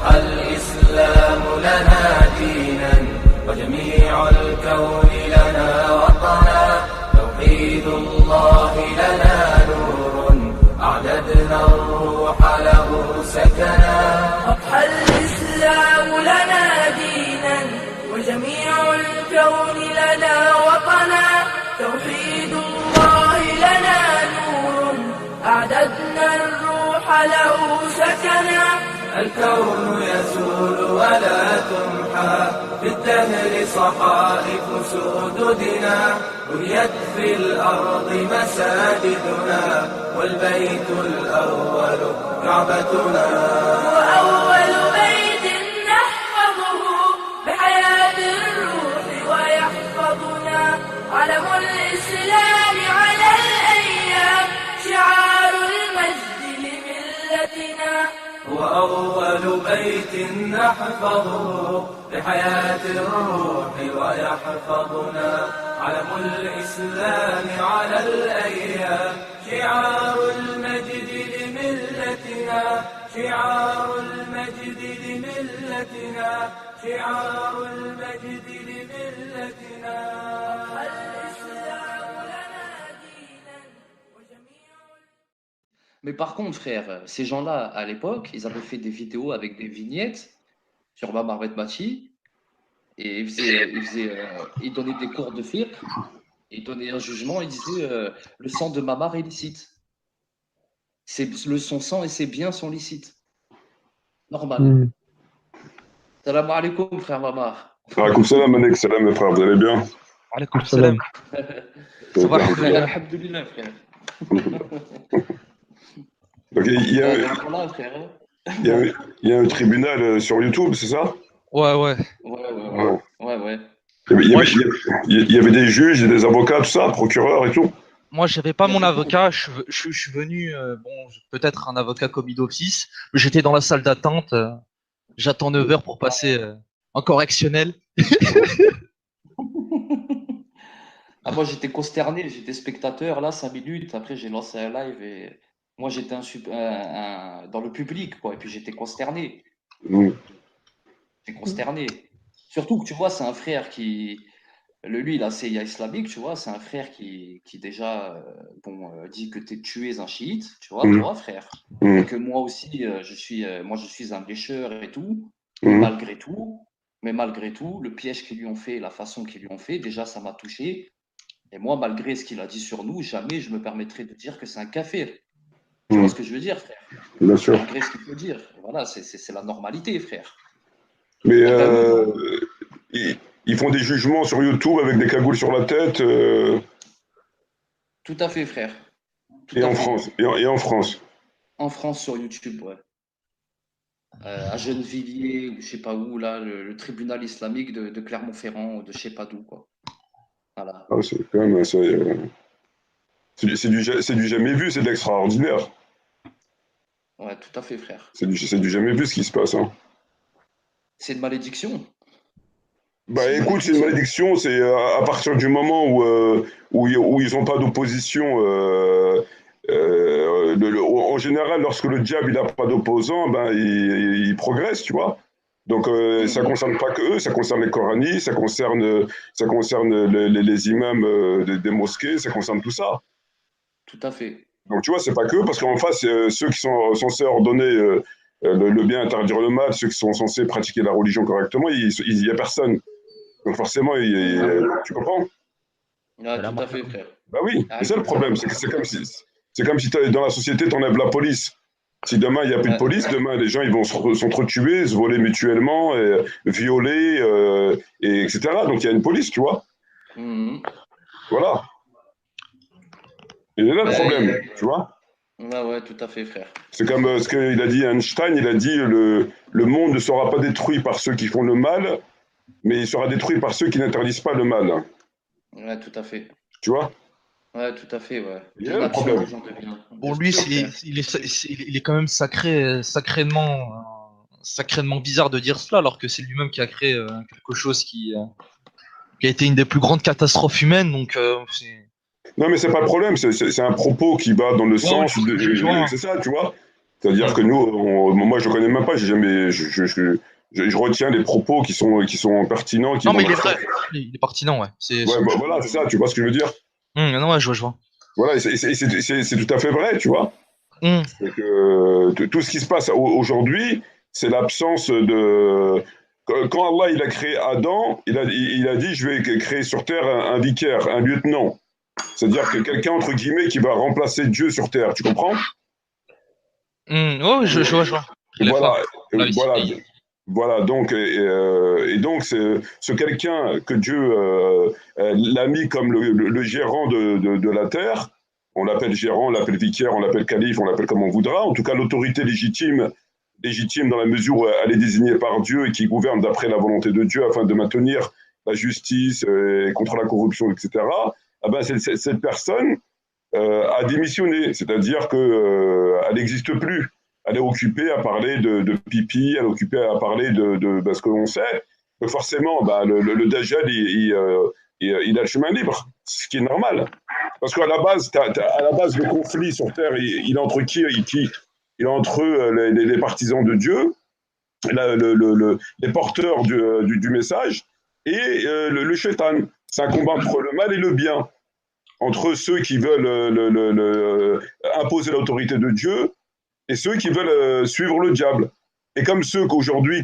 الإسلام لنا دينا وجميع الكون لنا وطنا توحيد الله لنا نور أعددنا الروح له سكنا أضحى الإسلام لنا دينا وجميع الكون لنا وطنا توحيد الله لنا نور أعددنا الروح له سكنا الكون يزول ولا تمحى بالدهر صحائف سدودنا بنيت في الأرض مساجدنا والبيت الأول كعبتنا وأول بيت نحفظه بحياة الروح ويحفظنا علم الإسلام على الأيام شعار المجد لملتنا وأول بيت نحفظه بحياة الروح ويحفظنا علم الإسلام على الأيام شعار المجد لملتنا شعار المجد لملتنا شعار المجد لملتنا الإسلام لنا دينا وجميع. Mais par contre, frère, ces gens-là, à l'époque, ils avaient fait des vidéos avec des vignettes sur Mamar Bati et ils donnaient des cours de fiqh, ils donnaient un jugement, ils disaient le sang de Mamar est licite. Son sang et ses biens sont licites. Normal. Salam alaikum, frère Mamar. Alaikum salam, Anek, salam, mes frères, vous allez bien? Alaikum salam. Ça va, alhamdoulilah, frère. Donc, il y a un tribunal sur YouTube, c'est ça? Ouais, ouais. Ouais. Il y avait des juges et des avocats, tout ça, procureurs et tout? Moi, j'avais pas mon avocat. Je suis venu, peut-être un avocat commis d'office. J'étais dans la salle d'attente. J'attends 9 heures pour passer en correctionnel. Ah, moi, j'étais consterné, j'étais spectateur, là, 5 minutes. Après, j'ai lancé un live et moi, j'étais dans le public, quoi. Et puis, j'étais consterné. J'étais consterné. Surtout que, tu vois, c'est un frère qui. Lui, il a CIA islamique, tu vois, c'est un frère qui déjà dit que tu es un chiite, tu vois, toi, frère. Et que moi aussi, je suis un bêcheur et tout. Mais malgré tout, le piège qu'ils lui ont fait, la façon qu'ils lui ont fait, déjà, ça m'a touché. Et moi, malgré ce qu'il a dit sur nous, jamais je me permettrai de dire que c'est un kafir. Tu vois ce que je veux dire, frère? Bien sûr. Malgré ce qu'il faut dire. Voilà, c'est la normalité, frère. Mais ils font des jugements sur YouTube avec des cagoules sur la tête. Tout à fait, frère. France. Et en France. En France, sur YouTube, ouais. À Gennevilliers, ou je sais pas où, là, le tribunal islamique de Clermont-Ferrand, ou de je sais pas d'où, quoi. Voilà. Ah, c'est quand même c'est du jamais vu, c'est de l'extraordinaire. Ouais, tout à fait, frère. C'est du jamais vu ce qui se passe. Hein. C'est une malédiction. Bah écoute, c'est une malédiction, c'est à partir du moment où ils n'ont pas d'opposition. En général, lorsque le diable n'a pas d'opposant, ben, il progresse, tu vois. Donc ça ne concerne pas que eux, ça concerne les coranistes, ça concerne les imams des mosquées, ça concerne tout ça. Tout à fait. Donc tu vois, c'est pas que eux, parce qu'en face, ceux qui sont censés ordonner le bien, interdire le mal, ceux qui sont censés pratiquer la religion correctement, il n'y a personne. Donc forcément, tu comprends? Ah, tout à fait, frère. Bah oui, c'est ça le problème, c'est comme si dans la société, tu enlèves la police. Si demain, il n'y a plus de police, demain, les gens ils vont s'entretuer, se voler mutuellement, violer, etc. Donc il y a une police, tu vois. Voilà. Et là le problème, tu vois. Ouais, tout à fait, frère. C'est comme ce qu'il a dit Einstein, il a dit le monde ne sera pas détruit par ceux qui font le mal, mais il sera détruit par ceux qui n'interdisent pas le mal. Ouais, tout à fait. Tu vois? Ouais, tout à fait, ouais. Il y a un problème. Bon, lui, il est quand même sacrément bizarre de dire cela, alors que c'est lui-même qui a créé quelque chose qui a été une des plus grandes catastrophes humaines. Donc, non, mais c'est pas le problème, c'est un propos qui va dans le sens. C'est ça, tu vois. C'est-à-dire que nous, moi, je ne connais même pas, j'ai jamais, je retiens les propos qui sont pertinents. Non, mais il est vrai, il est pertinent, ouais. Ouais, bah, voilà, c'est ça, tu vois ce que je veux dire? Non, ouais, je vois. Voilà, c'est tout à fait vrai, tu vois. C'est que tout ce qui se passe aujourd'hui, c'est l'absence de. Quand Allah il a créé Adam, il a dit je vais créer sur terre un vicaire, un lieutenant. C'est-à-dire que quelqu'un entre guillemets qui va remplacer Dieu sur terre, tu comprends? Oh, je vois. Voilà, donc et donc c'est ce quelqu'un que Dieu l'a mis comme le gérant de la terre. On l'appelle gérant, on l'appelle vicaire, on l'appelle calife, on l'appelle comme on voudra. En tout cas, l'autorité légitime dans la mesure où elle est désignée par Dieu et qui gouverne d'après la volonté de Dieu afin de maintenir la justice contre la corruption, etc. Ah ben, cette personne a démissionné, c'est-à-dire qu'elle n'existe plus. Elle est occupée à parler de pipi, elle est occupée à parler de ce que l'on sait. Donc forcément, bah, le Dajjal, il a le chemin libre, ce qui est normal. Parce qu'à la base, le conflit sur Terre, il est entre qui? Il est entre les partisans de Dieu, les porteurs du message, et le shaitan. C'est un combat entre le mal et le bien, entre ceux qui veulent imposer l'autorité de Dieu et ceux qui veulent suivre le diable. Et comme ceux qu'aujourd'hui,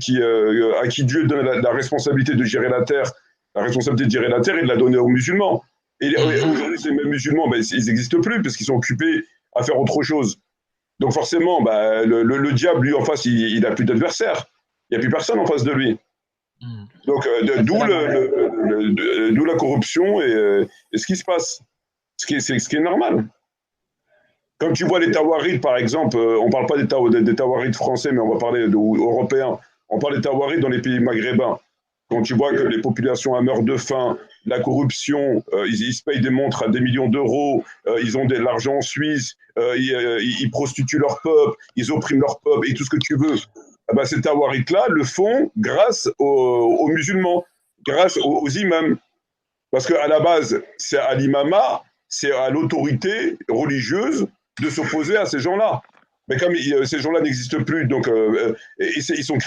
à qui Dieu donne la responsabilité de gérer la terre, il l'a donnée aux musulmans. Et aujourd'hui, ces mêmes musulmans, ben, ils n'existent plus parce qu'ils sont occupés à faire autre chose. Donc forcément, ben, le diable, lui, en face, il n'a plus d'adversaire. Il n'y a plus personne en face de lui. Donc d'où la corruption et ce qui se passe. Ce qui est normal. Comme tu vois les Tawarides, par exemple, on ne parle pas des Tawarides français, mais on va parler européens. On parle des Tawarides dans les pays maghrébins. Quand tu vois que les populations meurent de faim, la corruption, ils se payent des montres à des millions d'euros, ils ont de l'argent en Suisse, ils prostituent leur peuple, ils oppriment leur peuple et tout ce que tu veux. Eh ben, ces Tawarides-là le font grâce aux musulmans, grâce aux imams. Parce qu'à la base, c'est à l'imama, c'est à l'autorité religieuse de s'opposer à ces gens-là. Mais comme ces gens-là n'existent plus, donc ils sont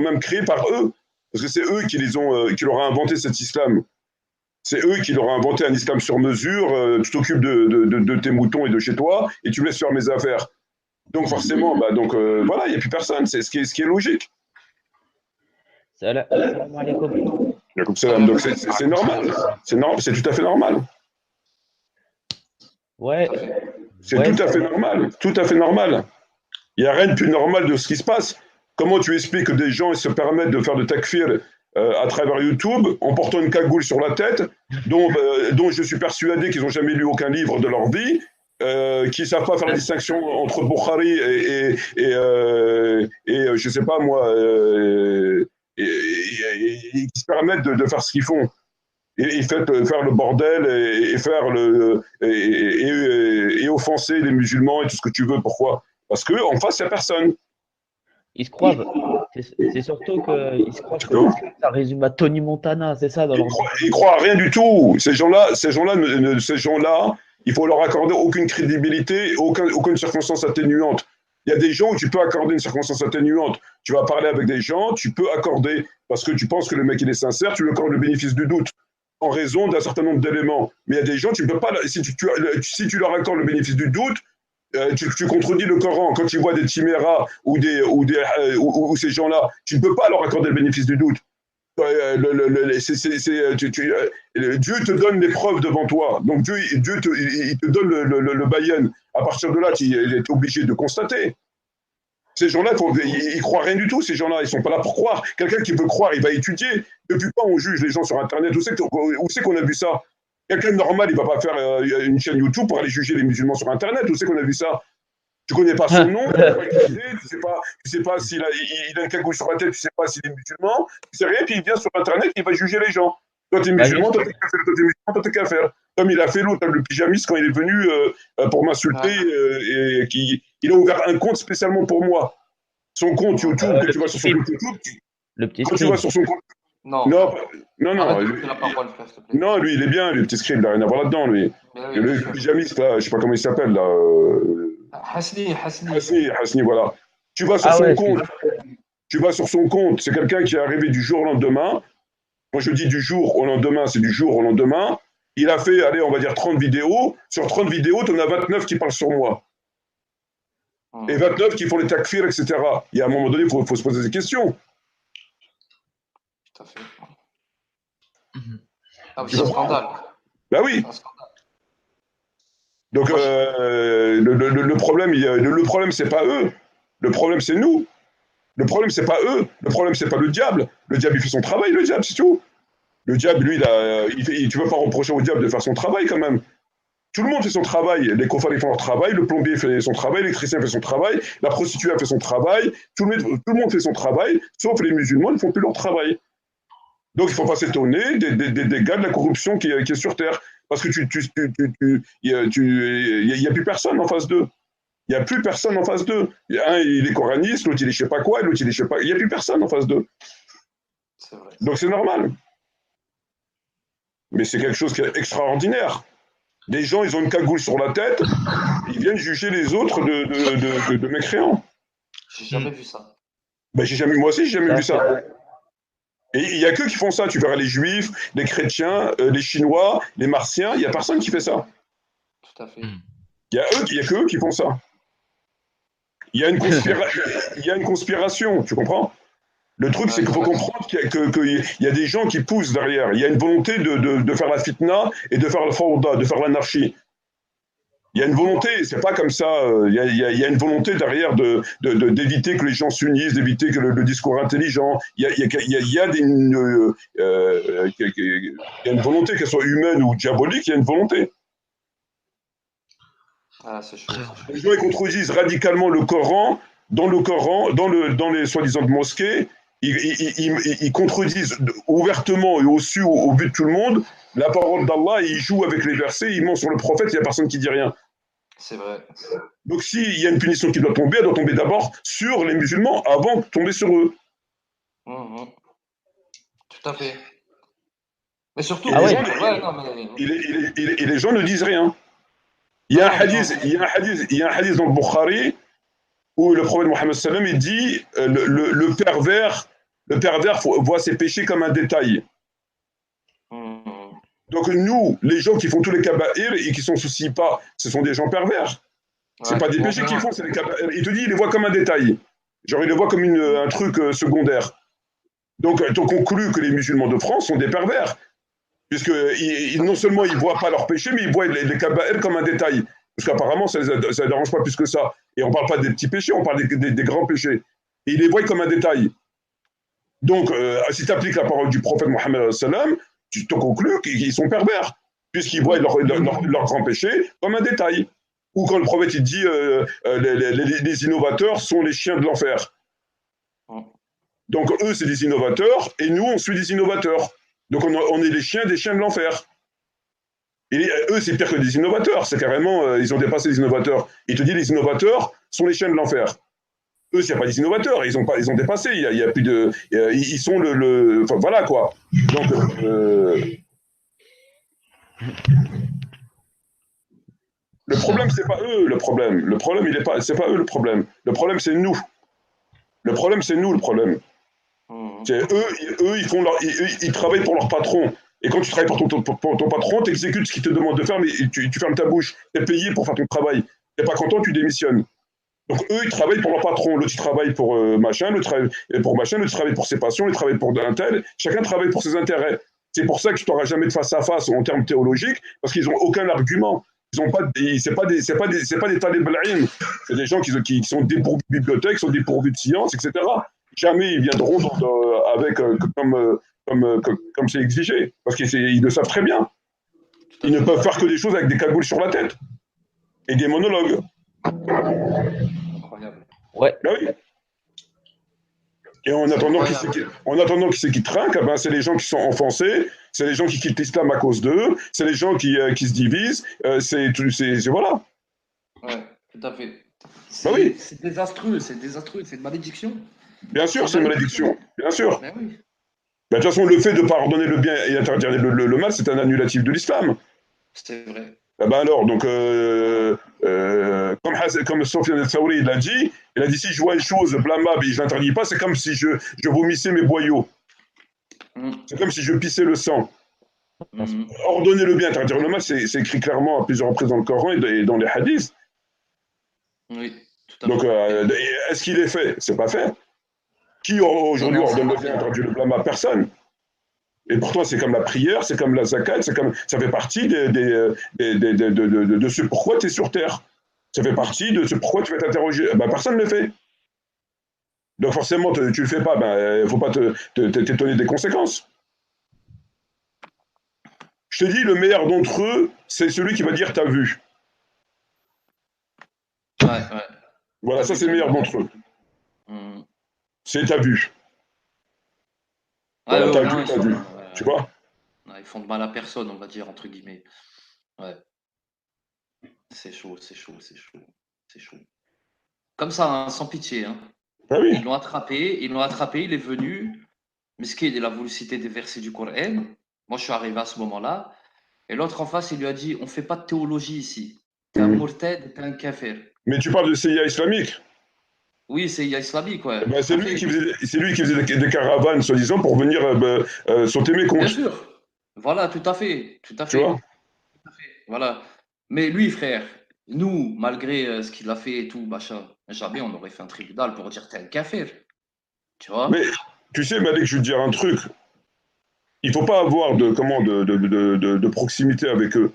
même créés par eux, parce que c'est eux qui leur ont inventé cet islam. C'est eux qui leur ont inventé un islam sur mesure. Tu t'occupes de tes moutons et de chez toi, et tu me laisses faire mes affaires. Donc forcément, voilà, il n'y a plus personne. C'est ce qui est logique. Salam alaikum. Donc c'est normal. C'est tout à fait normal. Ouais. C'est tout à fait normal. Tout à fait normal. Il n'y a rien de plus normal de ce qui se passe. Comment tu expliques que des gens se permettent de faire de takfir à travers YouTube en portant une cagoule sur la tête, dont je suis persuadé qu'ils n'ont jamais lu aucun livre de leur vie, qui ne savent pas faire la distinction entre Bukhari et je ne sais pas moi, et qui se permettent de faire ce qu'ils font. Et faire le bordel et offenser les musulmans et tout ce que tu veux. Pourquoi? Parce qu'en face, il n'y a personne. Ils se croient. C'est surtout qu'ils se croient que ça résume à Tony Montana, c'est ça dans leur... Ils croient à rien du tout. Ces gens-là, il faut leur accorder aucune crédibilité, aucune circonstance atténuante. Il y a des gens où tu peux accorder une circonstance atténuante. Tu vas parler avec des gens, tu peux accorder, parce que tu penses que le mec il est sincère, tu lui accordes le bénéfice du doute en raison d'un certain nombre d'éléments. Mais il y a des gens, tu ne peux pas, si tu leur accordes le bénéfice du doute, tu contredis le Coran. Quand tu vois des chiméras ou ces gens-là, tu ne peux pas leur accorder le bénéfice du doute. Dieu te donne les preuves devant toi. Donc Dieu il te donne le bayen. À partir de là, tu es obligé de constater. Ces gens-là, ils croient rien du tout, ces gens-là. Ils sont pas là pour croire. Quelqu'un qui veut croire, il va étudier. Depuis quand on juge les gens sur Internet? Où c'est qu'on a vu ça? Quelqu'un de normal, il va pas faire une chaîne YouTube pour aller juger les musulmans sur Internet. Où c'est qu'on a vu ça? Tu connais pas son nom, tu sais pas s'il a une cagoule sur la tête, tu sais pas s'il est musulman, tu sais rien, puis il vient sur Internet, il va juger les gens. Toi, t'es musulman, toi, t'es qu'à faire. Comme il a fait l'autre, le pyjamiste, quand il est venu pour m'insulter, il a ouvert un compte spécialement pour moi. Son compte YouTube, que tu vois sur son compte YouTube, quand tu vois sur son compte... Non, lui, il est bien, lui, le petit script, il n'a rien à voir là-dedans, lui. Le pyjamiste, là, je sais pas comment il s'appelle, là. Hasni. Hasni, voilà. Tu vas sur Ah son ouais, compte, c'est quelqu'un qui est arrivé du jour au lendemain. Moi, je dis du jour au lendemain, c'est du jour au lendemain. Il a fait, allez, on va dire 30 vidéos. Sur 30 vidéos, tu en as 29 qui parlent sur moi. Et 29 qui font les takfirs, etc. Et à un moment donné, il faut se poser des questions. Tout à fait. Mhm. Ah, mais c'est un scandale. Ben oui. C'est un scandale. Donc, le problème, c'est pas eux. Le problème, c'est nous. Le problème, c'est pas eux. Le problème, c'est pas le diable. Le diable, il fait son travail, le diable, c'est tout. Le diable, lui, tu peux pas reprocher au diable de faire son travail, quand même. Tout le monde fait son travail. Les cofares font leur travail, le plombier fait son travail, l'électricien fait son travail, la prostituée a fait son travail. Tout le monde fait son travail, sauf les musulmans, ils ne font plus leur travail. Donc, il ne faut pas s'étonner des dégâts de la corruption qui est sur Terre. Parce que il n'y a plus personne en face d'eux. Il n'y a plus personne en face d'eux. Un, il est coraniste, l'autre, il est je sais pas quoi, l'autre, il est je sais pas. Il n'y a plus personne en face d'eux. C'est vrai. Donc, c'est normal. Mais c'est quelque chose qui est extraordinaire. Les gens, ils ont une cagoule sur la tête, ils viennent juger les autres de mécréants. J'ai jamais vu ça. Ben, moi aussi, j'ai jamais vu ça. Et il n'y a que qui font ça. Tu verras les juifs, les chrétiens, les chinois, les martiens, il n'y a personne qui fait ça. Tout à fait. Il n'y a que eux qui font ça. Il y a une conspiration, tu comprends? Le truc, c'est qu'il faut comprendre qu'il y a des gens qui poussent derrière. Il y a une volonté de faire la fitna et de faire le fawda, de faire l'anarchie. Il y a une volonté, c'est pas comme ça. Il y a une volonté derrière d'éviter que les gens s'unissent, d'éviter que le discours intelligent. Il y a une volonté, qu'elle soit humaine ou diabolique, il y a une volonté. Ah, c'est chaud. Les gens ils contredisent radicalement le Coran, dans les soi-disant mosquées. Ils contredisent ouvertement et au but de tout le monde la parole d'Allah, et ils jouent avec les versets, ils mentent sur le prophète, il n'y a personne qui dit rien. C'est vrai. Donc s'il y a une punition qui doit tomber, elle doit tomber d'abord sur les musulmans avant de tomber sur eux. Tout à fait. Mais surtout, Et les gens ne disent rien. Il y a un hadith dans le Bukhari où le prophète Mohammed sallam il dit le pervers voit ses péchés comme un détail. Donc nous, les gens qui font tous les kaba'ir et qui s'en soucient pas, ce sont des gens pervers. C'est pas des péchés qu'ils font, c'est des kaba'ir. Il te dit, il les voit comme un détail. Genre, il les voit comme un truc secondaire. Donc, on conclut que les musulmans de France sont des pervers. Puisque non seulement ils voient pas leurs péchés, mais ils voient les kaba'ir comme un détail. Parce qu'apparemment, ça ne dérange pas plus que ça. Et on parle pas des petits péchés, on parle des grands péchés. Et ils les voient comme un détail. Donc, si tu appliques la parole du prophète Mohammed sallam, tu te conclus qu'ils sont pervers, puisqu'ils voient leurs grands péchés comme un détail. Ou quand le prophète il dit les innovateurs sont les chiens de l'enfer. Donc eux, c'est des innovateurs, et nous, on suit des innovateurs. Donc on est les chiens des chiens de l'enfer. Et eux, c'est pire que des innovateurs, c'est carrément, ils ont dépassé les innovateurs. Il te dit les innovateurs sont les chiens de l'enfer. Eux, c'est pas des innovateurs, ils ont dépassé, il y a plus de... ils sont enfin, voilà, quoi. Donc, le problème, c'est pas eux, le problème. Le problème, c'est pas eux, le problème. Le problème, c'est nous. Le problème, c'est nous, le problème. C'est eux, ils travaillent pour leur patron. Et quand tu travailles pour ton patron, tu exécutes ce qu'il te demande de faire, mais tu fermes ta bouche. Tu es payé pour faire ton travail. Tu n'es pas content, tu démissionnes. Donc eux, ils travaillent pour leur patron, l'autre, il travaille pour machin, l'autre travaille pour machin, l'autre travaille pour ses passions, l'autre travaille pour un tel. Chacun travaille pour ses intérêts. C'est pour ça que tu n'auras jamais de face à face en termes théologiques, parce qu'ils n'ont aucun argument. Ils ont pas, c'est pas des taliblaïm. C'est des gens qui sont dépourvus de bibliothèque, qui sont dépourvus de science, etc. Jamais ils viendront avec comme c'est exigé, parce qu'ils le savent très bien. Ils ne peuvent faire que des choses avec des cagoules sur la tête et des monologues. Incroyable. Ouais. Ben oui. Et en attendant, qui c'est qui trinque, ben, c'est les gens qui sont enfoncés, c'est les gens qui quittent l'islam à cause d'eux, c'est les gens qui se divisent, c'est voilà. Ouais, tout à fait. Ben oui. C'est désastreux, c'est une malédiction. Bien sûr, c'est une malédiction, bien sûr. Ben oui. Ben, de toute façon, le fait de pardonner le bien et interdire le mal, c'est un annulatif de l'islam. C'est vrai. Ben alors, donc, comme comme Sofiane El-Saouri il a dit si je vois une chose blâmable et je l'interdis pas, c'est comme si je vomissais mes boyaux. C'est comme si je pissais le sang. Ordonner le bien, interdire le mal, c'est écrit clairement à plusieurs reprises dans le Coran et dans les hadiths. Oui, tout à fait. Donc, est-ce qu'il est fait? C'est pas fait. Qui aujourd'hui ordonne le bien, interdire le blâme? Personne. Et pourtant, c'est comme la prière, c'est comme la zakat, ça fait partie de ce pourquoi tu es sur terre. Ça fait partie de ce pourquoi tu vas t'interroger. Ben, personne ne le fait. Donc forcément, tu ne le fais pas, il ne faut pas t'étonner des conséquences. Je te dis, le meilleur d'entre eux, c'est celui qui va dire « t'as vu ». Ouais. Voilà, ça c'est le meilleur d'entre eux. C'est « t'as vu ». Voilà, t'as vu. Tu vois? Ils font de mal à personne, on va dire, entre guillemets. Ouais. C'est chaud. Comme ça, hein, sans pitié. Hein. Ah oui. Ils l'ont attrapé, il est venu. Miskin, il a voulu citer des versets du Coran. Moi, je suis arrivé à ce moment-là. Et l'autre en face, il lui a dit, on ne fait pas de théologie ici. T'es un murtad, t'es un kafir. Mais tu parles de CIA islamique? Oui, CIA islamique, ouais. Ben, c'est lui qui faisait des caravanes, soi-disant, pour venir sauter mes comptes. Bien sûr. Voilà, tout à fait. Tu vois? Voilà. Mais lui, frère, nous, malgré ce qu'il a fait et tout, machin, jamais on aurait fait un tribunal pour dire t'es un kafir. Tu vois? Mais tu sais, Malik, je vais te dire un truc. Il ne faut pas avoir de proximité avec eux.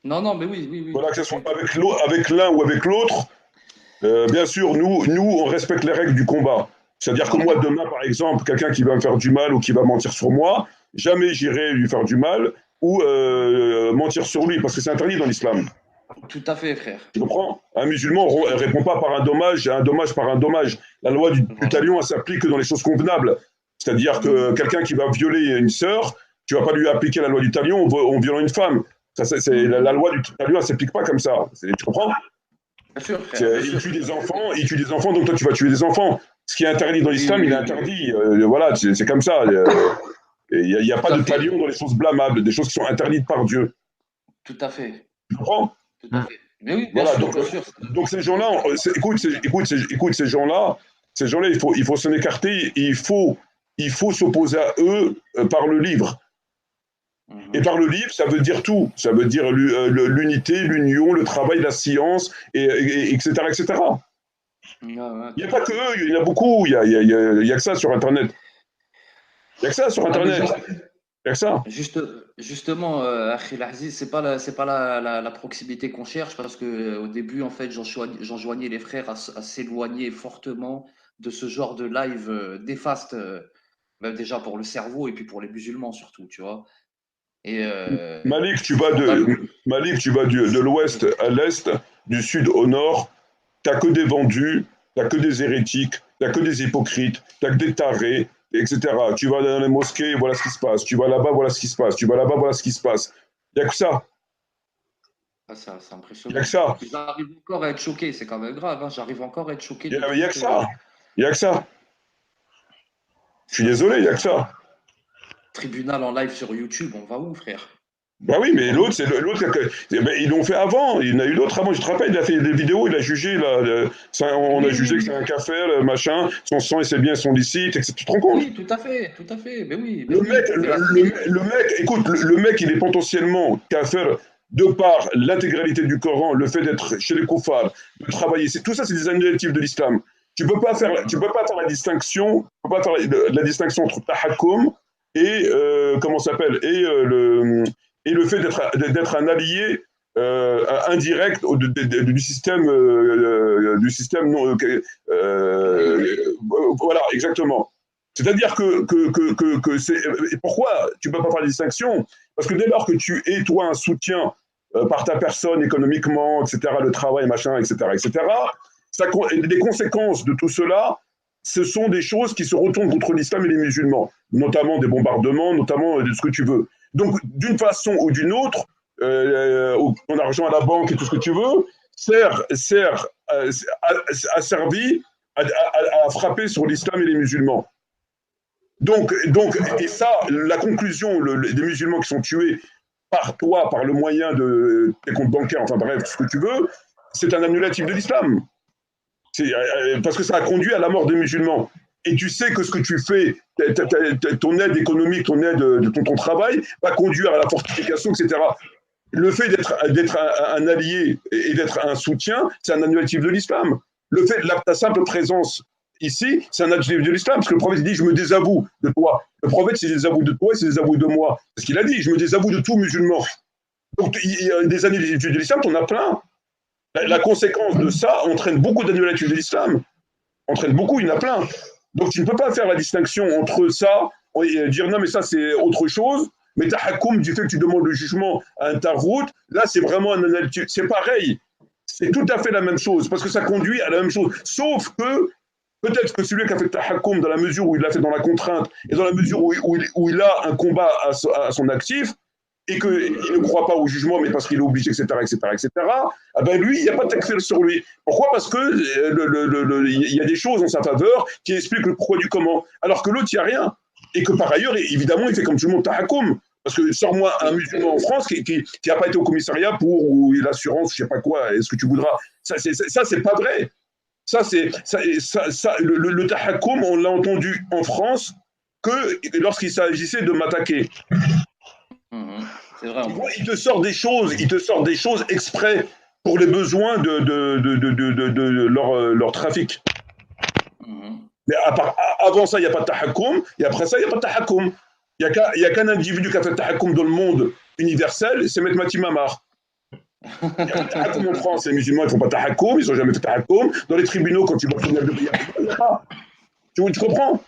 Non, mais oui. Voilà, que ce soit avec l'un ou avec l'autre, bien sûr, nous, on respecte les règles du combat. C'est-à-dire que moi, demain, par exemple, quelqu'un qui va me faire du mal ou qui va mentir sur moi, jamais j'irai lui faire du mal ou mentir sur lui, parce que c'est interdit dans l'islam. Tout à fait, frère. Tu comprends? Un musulman ne répond pas par un dommage par un dommage. La loi du talion, elle s'applique que dans les choses convenables. C'est-à-dire que quelqu'un qui va violer une sœur, tu ne vas pas lui appliquer la loi du talion en violant une femme. La loi du talion, elle ne s'applique pas comme ça. Tu comprends? Bien sûr, frère. Il tue des enfants, donc toi tu vas tuer des enfants. Ce qui est interdit dans l'islam, il est interdit. Voilà, c'est comme ça. Il n'y a pas de talion dans les choses blâmables, des choses qui sont interdites par Dieu. Tout à fait. Tu comprends? Tout à fait. Mais oui, bien voilà, sûr, bien sûr. Donc ces gens-là, écoute, ces gens-là, il faut s'en écarter, et il faut s'opposer à eux par le livre. Et par le livre, ça veut dire tout. Ça veut dire l'unité, l'union, le travail, la science, etc., etc. Il n'y a pas que eux, il y en a beaucoup. Il y a que ça sur Internet. Il n'y a que ça sur Internet. Il y a que ça. Justement, Akhil Aziz, c'est pas la proximité qu'on cherche, parce qu'au début, en fait, j'enjoignais les frères à s'éloigner fortement de ce genre de live néfaste, même déjà pour le cerveau et puis pour les musulmans surtout, tu vois. Et Malik, tu vas de l'ouest à l'est, du sud au nord, t'as que des vendus, t'as que des hérétiques, t'as que des hypocrites, t'as que des tarés, etc. Tu vas dans les mosquées, voilà ce qui se passe. Tu vas là-bas, voilà ce qui se passe. Tu vas là-bas, voilà ce qui se passe. Il n'y a que ça. C'est impressionnant. Il n'y a que ça. J'arrive encore à être choqué, c'est quand même grave. Hein. J'arrive encore à être choqué. Il n'y a que ça. Il n'y a que ça. Je suis désolé, il n'y a que ça. Tribunal en live sur YouTube, on va où, frère? Bah oui, mais l'autre, ils l'ont fait avant. Il y en a eu d'autres avant. Je te rappelle, il a fait des vidéos, il a jugé, on a jugé que c'est un kafir, machin, son sang et ses biens sont licites, etc. Tu te rends compte? Oui, tout à fait. Mais oui. Le mec, écoute, le mec, il est potentiellement kafir de par l'intégralité du Coran, le fait d'être chez les koufars, de travailler. Tout ça, c'est des adjectifs de l'islam. Tu peux pas faire la distinction, entre tahakkum et comment ça s'appelle, et le fait d'être un allié indirect du système voilà, exactement. C'est-à-dire que c'est pourquoi tu peux pas faire la distinction? Parce que dès lors que tu es toi un soutien par ta personne économiquement, etc., le travail, machin, etc., les conséquences de tout cela, ce sont des choses qui se retournent contre l'islam et les musulmans, notamment des bombardements, notamment de ce que tu veux. Donc, d'une façon ou d'une autre, ton argent à la banque et tout ce que tu veux, a servi à frapper sur l'islam et les musulmans. Donc, et ça, la conclusion, des musulmans qui sont tués par toi, par le moyen de tes comptes bancaires, enfin bref, ce que tu veux, c'est un annulatif de l'islam. Parce que ça a conduit à la mort des musulmans. Et tu sais que ce que tu fais, ton aide économique, ton aide de ton travail, va conduire à la fortification, etc. Le fait d'être un allié et d'être un soutien, c'est un annulatif de l'islam. Le fait de ta simple présence ici, c'est un annulatif de l'islam, parce que le prophète dit « je me désavoue de toi ». Le prophète, c'est désavoue de toi et c'est désavoue de moi. C'est ce qu'il a dit, je me désavoue de tout musulman. Donc, il y a des annulatifs de l'islam, on a plein. La conséquence de ça entraîne beaucoup d'annulatifs de l'islam. Entraîne beaucoup, il y en a plein. Donc, tu ne peux pas faire la distinction entre ça et dire non, mais ça, c'est autre chose. Mais tahakkoum, du fait que tu demandes le jugement à un tarout, là, c'est vraiment un annulatif. C'est pareil. C'est tout à fait la même chose, parce que ça conduit à la même chose. Sauf que, peut-être que celui qui a fait tahakkoum, dans la mesure où il l'a fait dans la contrainte, et dans la mesure où il a un combat à son actif, et qu'il ne croit pas au jugement, mais parce qu'il est obligé, etc., ah ben lui, il n'y a pas de takfir sur lui. Pourquoi? Parce qu'il y a des choses en sa faveur qui expliquent le pourquoi du comment, alors que l'autre, il n'y a rien. Et que par ailleurs, évidemment, il fait comme tout le monde tahakkoum. Parce que sors-moi un musulman en France qui n'a pas été au commissariat pour l'assurance, je ne sais pas quoi, est-ce que tu voudras. Ça, c'est pas vrai. Le tahakkoum, on l'a entendu en France que lorsqu'il s'agissait de m'attaquer. C'est vrai. Il te sort des choses exprès pour les besoins de leur trafic. Mais avant ça, il n'y a pas de tahakkoum, et après ça, il n'y a pas de tahakkoum. Il n'y a qu'un individu qui a fait tahakkoum dans le monde universel, c'est Maître Mati Mamar. Il n'y a pas de tahakkoum en France, les musulmans ne font pas tahakkoum, ils n'ont jamais fait tahakkoum. Dans les tribunaux, quand tu vas finir de payer, il n'y a pas. Tu comprends?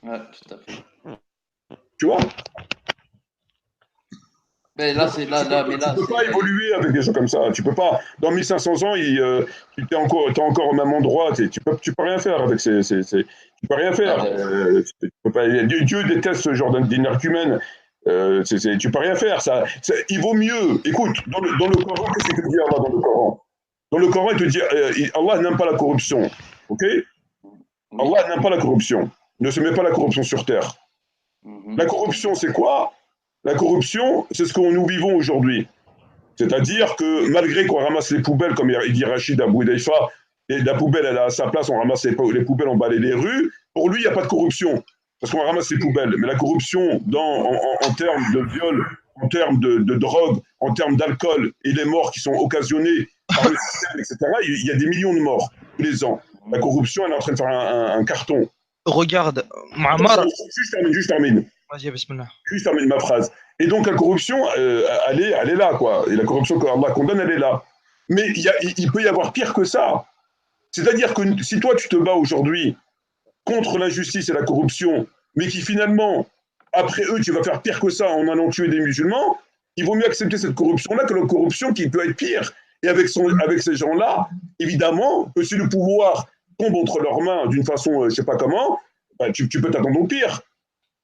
Ouais, tout à fait. Tu vois? Mais là, tu ne peux pas évoluer avec des gens comme ça. Tu peux pas. Dans 1500 ans, tu es encore au même endroit. Tu peux rien faire avec tu peux rien faire. Tu peux pas, Dieu déteste ce genre d'inarcumène. Tu peux rien faire. Il vaut mieux. Écoute, dans le Coran, qu'est-ce qu'il te dit Allah dans le Coran? Dans le Coran, il te dit Allah n'aime pas la corruption. Ok? Allah n'aime pas la corruption. Ne se met pas la corruption sur terre. La corruption, c'est quoi? La corruption, c'est ce que nous vivons aujourd'hui. C'est-à-dire que malgré qu'on ramasse les poubelles, comme il dit Rachid Abou Daïfa, et la poubelle, elle est à sa place, on ramasse les poubelles, on balaye les rues, pour lui, il n'y a pas de corruption, parce qu'on ramasse les poubelles. Mais la corruption, en termes de viol, en termes de drogue, en termes d'alcool, et les morts qui sont occasionnés par le système, etc., il y a des millions de morts tous les ans. La corruption, elle est en train de faire un carton. Regarde, Muammar. Juste termine. Vas-y, bismillah. Juste termine ma phrase. Et donc la corruption, elle est là, quoi. Et la corruption que Allah condamne, elle est là. Mais il peut y avoir pire que ça. C'est-à-dire que si toi, tu te bats aujourd'hui contre l'injustice et la corruption, mais qui finalement, après eux, tu vas faire pire que ça en allant tuer des musulmans, il vaut mieux accepter cette corruption-là que la corruption qui peut être pire. Et avec ces gens-là, évidemment, que si le pouvoir tombe entre leurs mains d'une façon, je ne sais pas comment, bah, tu peux t'attendre au pire.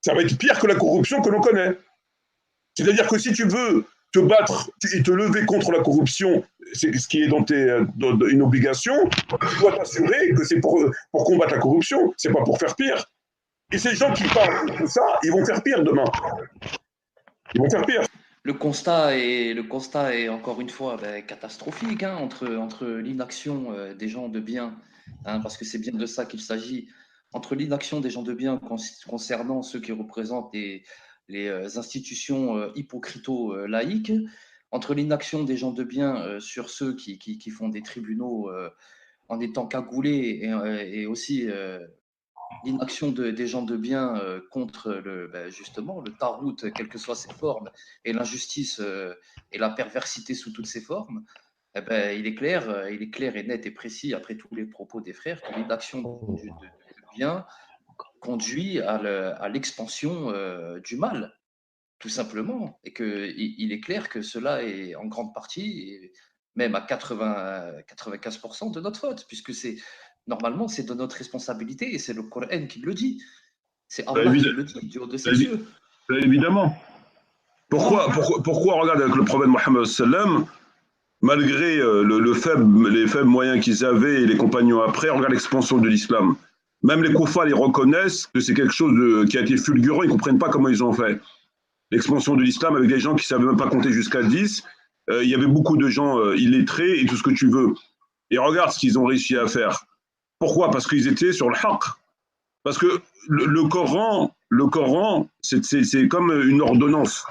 Ça va être pire que la corruption que l'on connaît. C'est-à-dire que si tu veux te battre et te lever contre la corruption, c'est ce qui est dans une obligation, tu dois t'assurer que c'est pour combattre la corruption, c'est pas pour faire pire. Et ces gens qui parlent de ça, ils vont faire pire demain. Ils vont faire pire. Le constat est encore une fois catastrophique entre l'inaction des gens de bien, parce que c'est bien de ça qu'il s'agit, entre l'inaction des gens de bien concernant ceux qui représentent les institutions hypocrito-laïques, entre l'inaction des gens de bien sur ceux qui font des tribunaux en étant cagoulés et aussi l'inaction des gens de bien contre justement le tarout, quelles que soient ses formes, et l'injustice et la perversité sous toutes ses formes, il est clair et net et précis, après tous les propos des frères, que l'inaction de bien conduit à l'expansion du mal, tout simplement, et qu'il est clair que cela est en grande partie, et même à 95% de notre faute, puisque normalement c'est de notre responsabilité, et c'est le Coran qui le dit. C'est Allah qui le dit, du haut de ses cieux. Évidemment. Pourquoi regarde, avec le prophète Mohammed sallam, malgré les faibles moyens qu'ils avaient et les compagnons après, regarde l'expansion de l'islam. Même les koufars, ils reconnaissent que c'est quelque chose qui a été fulgurant, ils ne comprennent pas comment ils ont fait. L'expansion de l'islam avec des gens qui ne savaient même pas compter jusqu'à 10, il y avait beaucoup de gens illettrés et tout ce que tu veux. Et regarde ce qu'ils ont réussi à faire. Pourquoi? Parce qu'ils étaient sur le haqq. Parce que le Coran, c'est comme une ordonnance.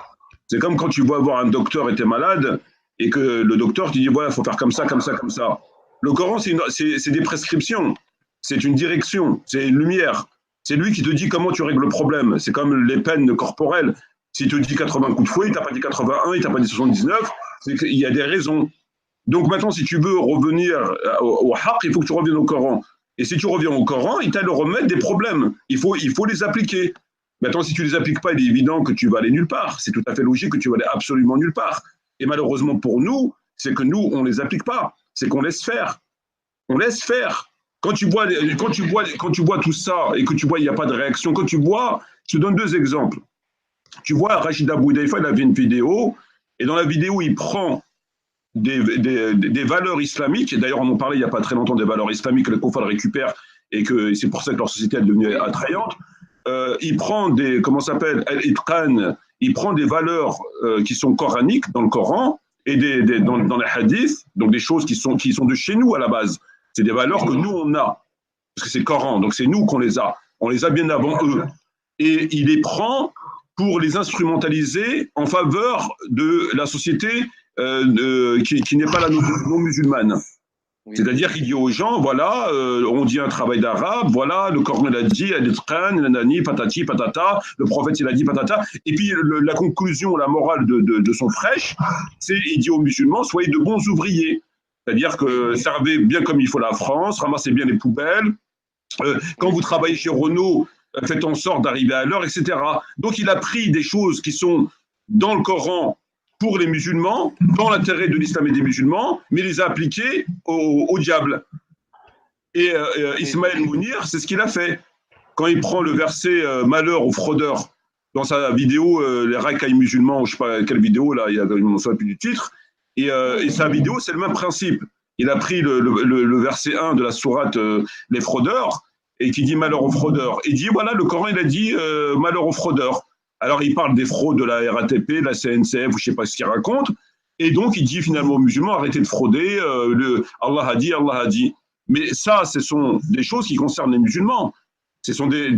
C'est comme quand tu vas voir un docteur et tu es malade et que le docteur te dit voilà, il faut faire comme ça, comme ça, comme ça. Le Coran, c'est des prescriptions, c'est une direction, c'est une lumière. C'est lui qui te dit comment tu règles le problème. C'est comme les peines corporelles. S'il te dit 80 coups de fouet, il t'a pas dit 81, il t'a pas dit 79, c'est qu'il y a des raisons. Donc maintenant, si tu veux revenir au haqq, il faut que tu reviennes au Coran. Et si tu reviens au Coran, il t'a le remède des problèmes. Il faut les appliquer. Maintenant, si tu ne les appliques pas, il est évident que tu vas aller nulle part. C'est tout à fait logique que tu vas aller absolument nulle part. Et malheureusement pour nous, c'est que nous, on ne les applique pas. C'est qu'on laisse faire. On laisse faire. Quand tu vois tout ça et que tu vois il n'y a pas de réaction, quand tu vois, je te donne deux exemples. Tu vois, Rachid Abou Daifa, il avait une vidéo, et dans la vidéo, il prend des valeurs islamiques, et d'ailleurs on en parlait il n'y a pas très longtemps des valeurs islamiques que les Koufars récupèrent, et que c'est pour ça que leur société est devenue attrayante. Il prend comment ça s'appelle, il prend des valeurs qui sont coraniques dans le Coran, et dans les hadiths, donc des choses qui sont de chez nous à la base. C'est des valeurs que nous on a, parce que c'est le Coran, donc c'est nous qu'on les a. On les a bien avant eux. Et il les prend pour les instrumentaliser en faveur de la société qui n'est pas la non musulmane. Oui. C'est-à-dire qu'il dit aux gens, voilà, on dit un travail d'arabe, voilà, le Coran l'a dit, nanani, patati, patata, le prophète il a dit patata, et puis la conclusion, la morale de son fraîche, c'est il dit aux musulmans, soyez de bons ouvriers. C'est-à-dire que servez bien comme il faut la France, ramassez bien les poubelles, quand vous travaillez chez Renault, faites en sorte d'arriver à l'heure, etc. Donc il a pris des choses qui sont dans le Coran pour les musulmans, dans l'intérêt de l'islam et des musulmans, mais les a appliquées au diable. Et Ismaël Mounir, c'est ce qu'il a fait. Quand il prend le verset malheur aux fraudeurs dans sa vidéo, les racailles musulmans, je ne sais pas quelle vidéo, là, je ne me souviens plus du titre, et sa vidéo, c'est le même principe. Il a pris le verset 1 de la sourate les fraudeurs, et qui dit malheur aux fraudeurs. Il dit, voilà, le Coran, il a dit malheur aux fraudeurs. Alors, il parle des fraudes de la RATP, de la CNCF, ou je ne sais pas ce qu'il raconte. Et donc, il dit finalement aux musulmans, arrêtez de frauder, Allah a dit, Allah a dit. Mais ça, ce sont des choses qui concernent les musulmans. Ce sont des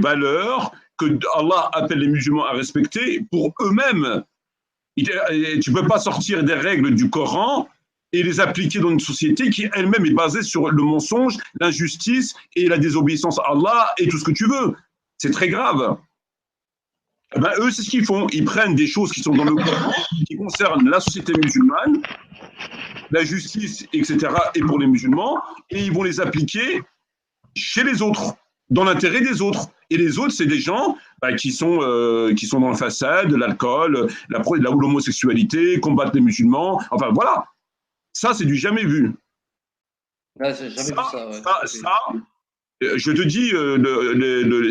valeurs que Allah appelle les musulmans à respecter pour eux-mêmes. Tu ne peux pas sortir des règles du Coran et les appliquer dans une société qui elle-même est basée sur le mensonge, l'injustice et la désobéissance à Allah et tout ce que tu veux. C'est très grave. Eh ben, eux, c'est ce qu'ils font. Ils prennent des choses qui sont dans le Coran, qui concernent la société musulmane, la justice, etc., et pour les musulmans, et ils vont les appliquer chez les autres, dans l'intérêt des autres. Et les autres, c'est des gens qui sont dans le façade, l'alcool, l'homosexualité, combattre les musulmans. Enfin, voilà. Ça, c'est du jamais vu. Ouais, j'ai jamais vu ça. Ouais. Je te dis,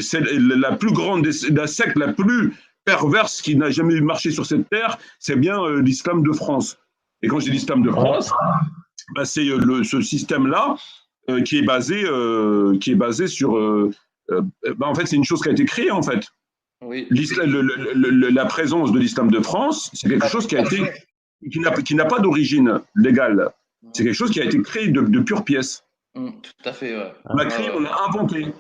c'est la plus grande, la secte la plus perverse qui n'a jamais marché sur cette terre, c'est bien l'islam de France. Et quand je dis l'islam de France, c'est ce système-là qui est basé sur. En fait, c'est une chose qui a été créée, en fait. Oui. La présence de l'islam de France, c'est quelque chose qui n'a pas d'origine légale. C'est quelque chose qui a été créé de pure pièce. Tout à fait, ouais. On a créé, on a inventé.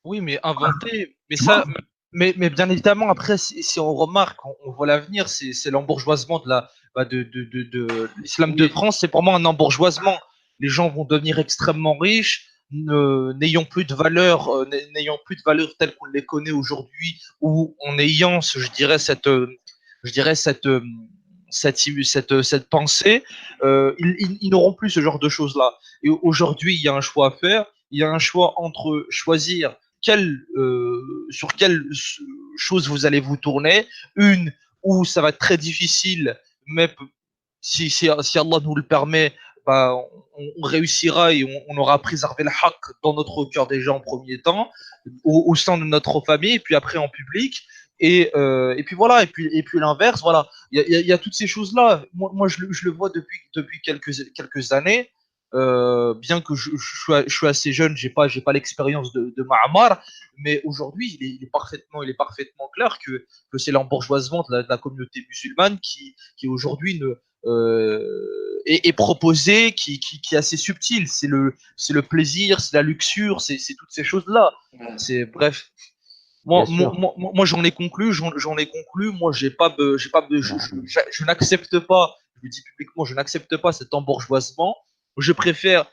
Oui, mais inventé, mais ça, mais bien évidemment, après, si on remarque, on voit l'avenir, c'est l'embourgeoisement de l'islam de France, c'est pour moi un embourgeoisement. Les gens vont devenir extrêmement riches, n'ayant plus de valeur telles qu'on les connaît aujourd'hui, ou en ayant, je dirais, cette pensée, ils n'auront plus ce genre de choses-là. Et aujourd'hui, il y a un choix à faire. Il y a un choix entre choisir sur quelle chose vous allez vous tourner. Une où ça va être très difficile, mais si Allah nous le permet, on réussira et on aura préservé le haqq dans notre cœur déjà en premier temps, au sein de notre famille, et puis après en public. Et puis voilà, et puis l'inverse, voilà. Il y a toutes ces choses-là. Moi je le vois depuis quelques années. bien que je suis assez jeune, j'ai pas l'expérience de Ma'amar, mais aujourd'hui, il est parfaitement clair que c'est l'embourgeoisement de la communauté musulmane qui aujourd'hui est proposé, qui est assez subtil. C'est le plaisir, c'est la luxure, c'est toutes ces choses-là. Ouais. C'est bref. Bien sûr. Moi, j'en ai conclu. Moi, je n'accepte pas. Je le dis publiquement, je n'accepte pas cet embourgeoisement. Je préfère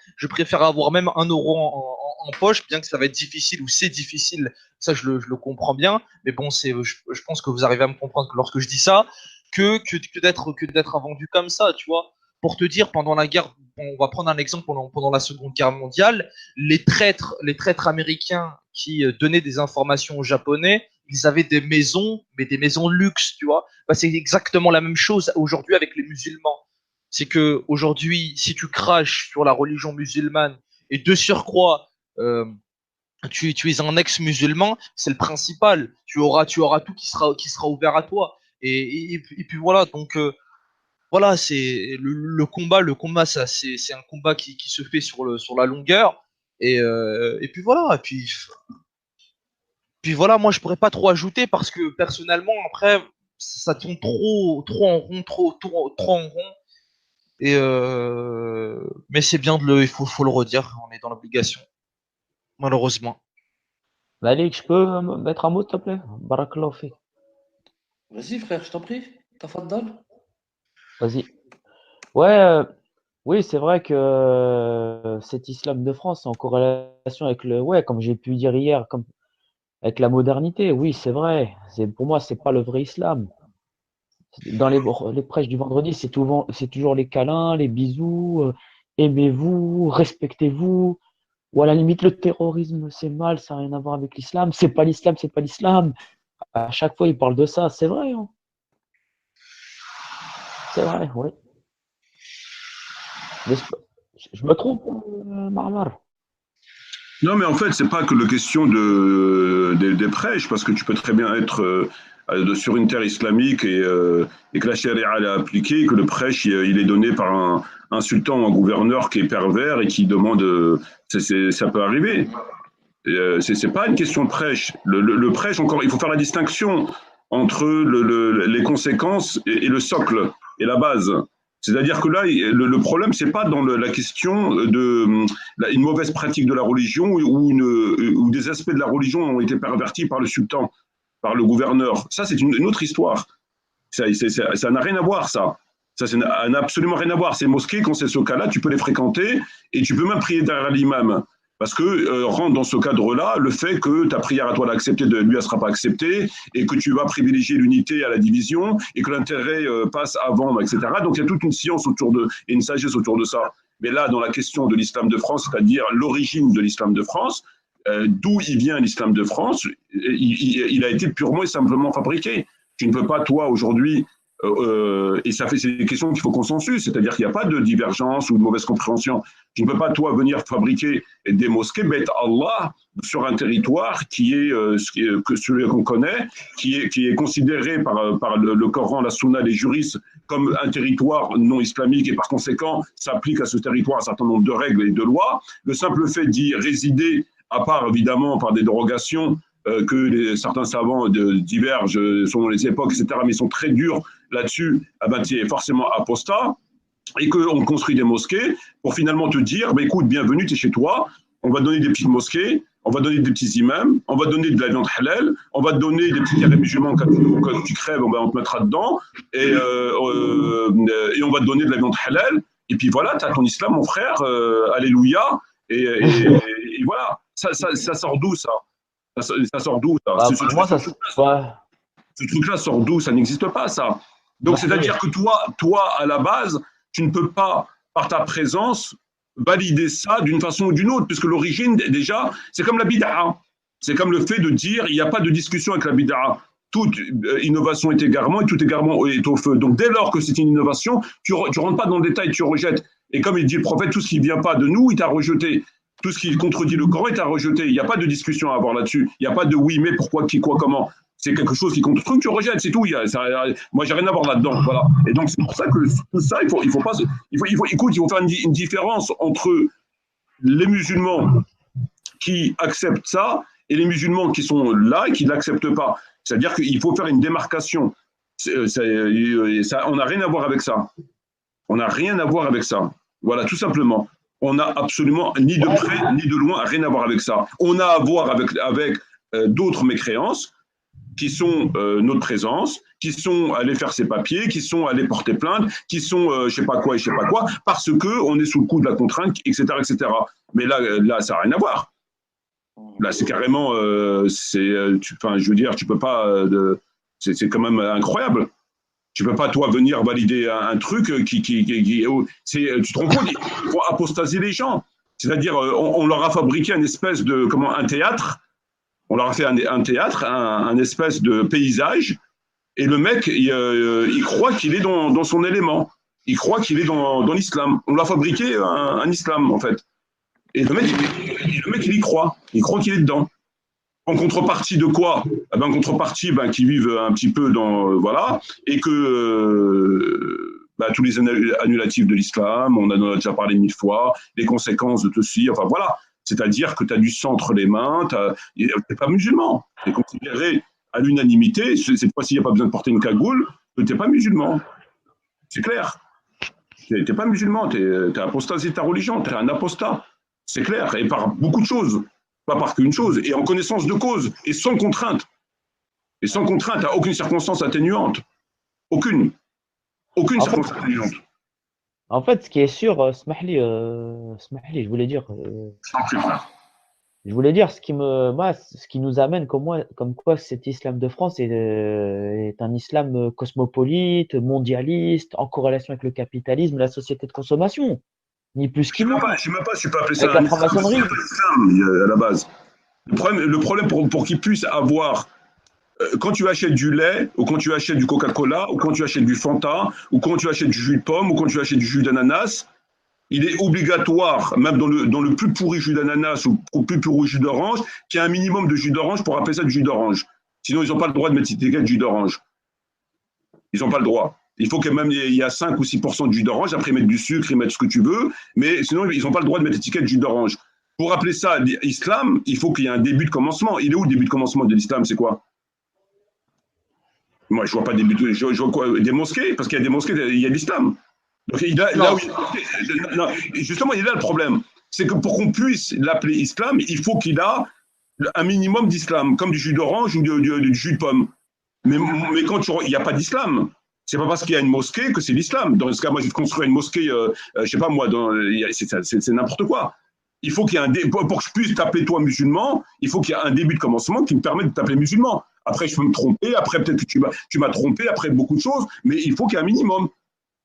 avoir même 1 euro en poche, bien que ça va être difficile ou c'est difficile. Ça, je le comprends bien. Mais bon, je pense que vous arrivez à me comprendre que lorsque je dis ça, que d'être vendu comme ça, tu vois. Pour te dire, pendant la guerre, on va prendre un exemple pendant la Seconde Guerre mondiale, les traîtres américains qui donnaient des informations aux Japonais, ils avaient des maisons, mais des maisons de luxe, tu vois. Bah, c'est exactement la même chose aujourd'hui avec les musulmans. C'est que aujourd'hui, si tu craches sur la religion musulmane et de surcroît, tu es un ex-musulman, c'est le principal. Tu auras tout qui sera ouvert à toi. Et puis voilà, donc voilà, c'est le combat, ça, c'est un combat qui se fait sur la longueur. Et puis voilà, puis voilà, moi je pourrais pas trop ajouter parce que personnellement, après, ça tourne trop en rond, trop en rond. Mais c'est bien il faut le redire, on est dans l'obligation, malheureusement. Malik, je peux mettre un mot, s'il te plaît? Barakallahu fik. Vas-y, frère, je t'en prie. Tafaddal. Vas-y. Ouais, oui, c'est vrai que cet islam de France est en corrélation avec ouais, comme j'ai pu dire hier, avec la modernité. Oui, c'est vrai. Pour moi, c'est pas le vrai islam. Dans les prêches du vendredi, c'est toujours les câlins, les bisous, aimez-vous, respectez-vous. Ou à la limite, le terrorisme, c'est mal, ça n'a rien à voir avec l'islam. C'est pas l'islam, c'est pas l'islam. À chaque fois, ils parlent de ça. C'est vrai, hein. C'est vrai, oui. Je me trompe, Marmar? Non, mais en fait, c'est pas que la question des prêches, parce que tu peux très bien être sur une terre islamique et que la charia est appliquée, que le prêche il est donné par un sultan ou un gouverneur qui est pervers et qui demande. Ça peut arriver. C'est pas une question de prêche. Le prêche, encore, il faut faire la distinction entre les conséquences et le socle et la base. C'est-à-dire que là, le problème, c'est pas dans la question une mauvaise pratique de la religion ou des aspects de la religion ont été pervertis par le sultan, par le gouverneur. Ça, c'est une autre histoire. Ça n'a rien à voir, ça. Ça n'a absolument rien à voir. Ces mosquées, quand c'est ce cas-là, tu peux les fréquenter et tu peux même prier derrière l'imam. Parce que rentre dans ce cadre-là le fait que ta prière à toi l'a acceptée, de lui, elle ne sera pas acceptée, et que tu vas privilégier l'unité à la division, et que l'intérêt passe avant, etc. Donc il y a toute une science et une sagesse autour de ça. Mais là, dans la question de l'islam de France, c'est-à-dire l'origine de l'islam de France, d'où il vient l'islam de France, il a été purement et simplement fabriqué. Tu ne peux pas, toi, aujourd'hui, et ça fait c'est des questions qu'il faut consensus, c'est-à-dire qu'il n'y a pas de divergence ou de mauvaise compréhension. Tu ne peux pas, toi, venir fabriquer des mosquées, Beit Allah, sur un territoire qui est celui qu'on connaît, qui est considéré par le Coran, la Sunna, les juristes, comme un territoire non islamique et par conséquent s'applique à ce territoire un certain nombre de règles et de lois. Le simple fait d'y résider, à part évidemment par des dérogations, que certains savants divergent selon les époques, etc., mais ils sont très durs là-dessus, tu es forcément apostat, et qu'on construit des mosquées pour finalement te dire, écoute, bienvenue, tu es chez toi, on va donner des petites mosquées, on va donner des petits imams, on va donner de la viande halal, on va donner des petits carrés musulmans, quand tu crèves, on te mettra dedans, et on va te donner de la viande halal, et puis voilà, tu as ton islam, mon frère, alléluia, et voilà, ça sort d'où, ça? Ça sort d'où, ça? Bah, pour moi, ça se passe. Ce truc-là sort d'où? Ça n'existe pas, ça. Donc, c'est-à-dire que toi, à la base, tu ne peux pas, par ta présence, valider ça d'une façon ou d'une autre, puisque l'origine, déjà, c'est comme la bid'a. C'est comme le fait de dire, il n'y a pas de discussion avec la bid'a. Toute innovation est égarement et tout égarement est au feu. Donc, dès lors que c'est une innovation, tu ne rentres pas dans le détail, tu rejettes. Et comme il dit le prophète, tout ce qui ne vient pas de nous, il t'a rejeté. Tout ce qui contredit le Coran, il t'a rejeté. Il n'y a pas de discussion à avoir là-dessus. Il n'y a pas de oui, mais pourquoi, qui, quoi, comment. c'est quelque chose qui contre truc, tu rejettes, c'est tout. Moi, j'ai rien à voir là-dedans. Voilà. Et donc, c'est pour ça que tout ça, il faut pas. Écoute, il faut faire une différence entre les musulmans qui acceptent ça et les musulmans qui sont là et qui ne l'acceptent pas. C'est-à-dire qu'il faut faire une démarcation. On n'a rien à voir avec ça. On n'a rien à voir avec ça. Voilà, tout simplement. On n'a absolument, ni de près, ni de loin, rien à voir avec ça. On a à voir avec d'autres mécréances qui sont notre présence, qui sont allés faire ses papiers, qui sont allés porter plainte, qui sont je sais pas quoi et je sais pas quoi, parce qu'on est sous le coup de la contrainte, etc. etc. Mais là ça n'a rien à voir. Là, c'est carrément, je veux dire, tu peux pas, c'est quand même incroyable. Tu peux pas, toi, venir valider un truc tu te rends compte, il faut apostasier les gens. C'est-à-dire, on leur a fabriqué un espèce de, un théâtre, on leur a fait un théâtre, un espèce de paysage, et le mec, il croit qu'il est dans son élément. Il croit qu'il est dans l'islam. On l'a fabriqué un islam, en fait. Et le mec, il y croit. Il croit qu'il est dedans. En contrepartie de quoi? En contrepartie, qu'ils vivent un petit peu dans... voilà, et que tous les annulatifs de l'islam, on en a déjà parlé 1000 fois, les conséquences de ceci, enfin voilà. C'est-à-dire que tu as du sang entre les mains, tu n'es pas musulman. Tu es considéré à l'unanimité, cette fois-ci, il n'y a pas besoin de porter une cagoule, que tu n'es pas musulman. C'est clair. Tu n'es pas musulman, tu es apostasé de ta religion, tu es un apostat. C'est clair, et par beaucoup de choses, pas par qu'une chose, et en connaissance de cause, et sans contrainte. Et sans contrainte, à aucune circonstance atténuante. Aucune. Aucune circonstance atténuante. En fait, ce qui est sûr, Smahli, je voulais dire, ce qui nous amène comme quoi cet islam de France est un islam cosmopolite, mondialiste, en corrélation avec le capitalisme, la société de consommation. Ni plus qu'il moins. Je ne sais pas si je peux appeler ça un islam à la base. Le problème pour qu'il puisse avoir, quand tu achètes du lait, ou quand tu achètes du Coca-Cola, ou quand tu achètes du Fanta, ou quand tu achètes du jus de pomme, ou quand tu achètes du jus d'ananas, il est obligatoire, même dans le plus pourri jus d'ananas ou le plus pourri jus d'orange, qu'il y ait un minimum de jus d'orange pour appeler ça du jus d'orange. Sinon, ils n'ont pas le droit de mettre cette étiquette jus d'orange. Ils n'ont pas le droit. Il faut que même il y a 5 ou 6% de jus d'orange, après ils mettent du sucre, ils mettent ce que tu veux, mais sinon ils n'ont pas le droit de mettre l'étiquette jus d'orange. Pour appeler ça islam, il faut qu'il y ait un début de commencement. Il est où le début de commencement de l'islam? C'est quoi? Moi, je ne vois pas je vois quoi? Des mosquées? Parce qu'il y a des mosquées, il y a l'islam. Donc justement, il est là le problème. C'est que pour qu'on puisse l'appeler islam, il faut qu'il ait un minimum d'islam, comme du jus d'orange ou du jus de pomme. Mais quand il n'y a pas d'islam, c'est pas parce qu'il y a une mosquée que c'est l'islam. Dans ce cas, moi, je vais construire une mosquée, je sais pas moi, c'est n'importe quoi. Il faut qu'il y ait pour que je puisse t'appeler toi musulman, il faut qu'il y ait un début de commencement qui me permette de t'appeler musulman. Après, je peux me tromper, après peut-être que tu m'as trompé, après beaucoup de choses, mais il faut qu'il y ait un minimum.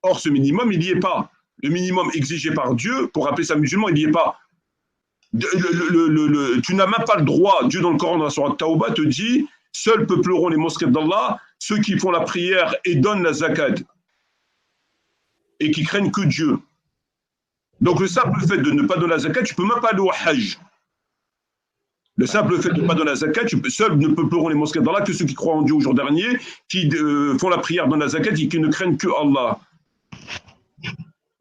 Or, ce minimum, il n'y est pas. Le minimum exigé par Dieu pour appeler ça musulman, il n'y est pas. Tu n'as même pas le droit. Dieu, dans le Coran, dans la sourate Tauba, te dit « Seuls peupleront les mosquées d'Allah ceux qui font la prière et donnent la zakat et qui craignent que Dieu. » Donc, le simple fait de ne pas donner la zakat, tu ne peux même pas aller au Hajj. Le simple fait de ne pas donner la zakat, seuls ne peupleront les mosquées d'Allah que ceux qui croient en Dieu au jour dernier, qui font la prière, donnent la zakat et qui ne craignent que Allah.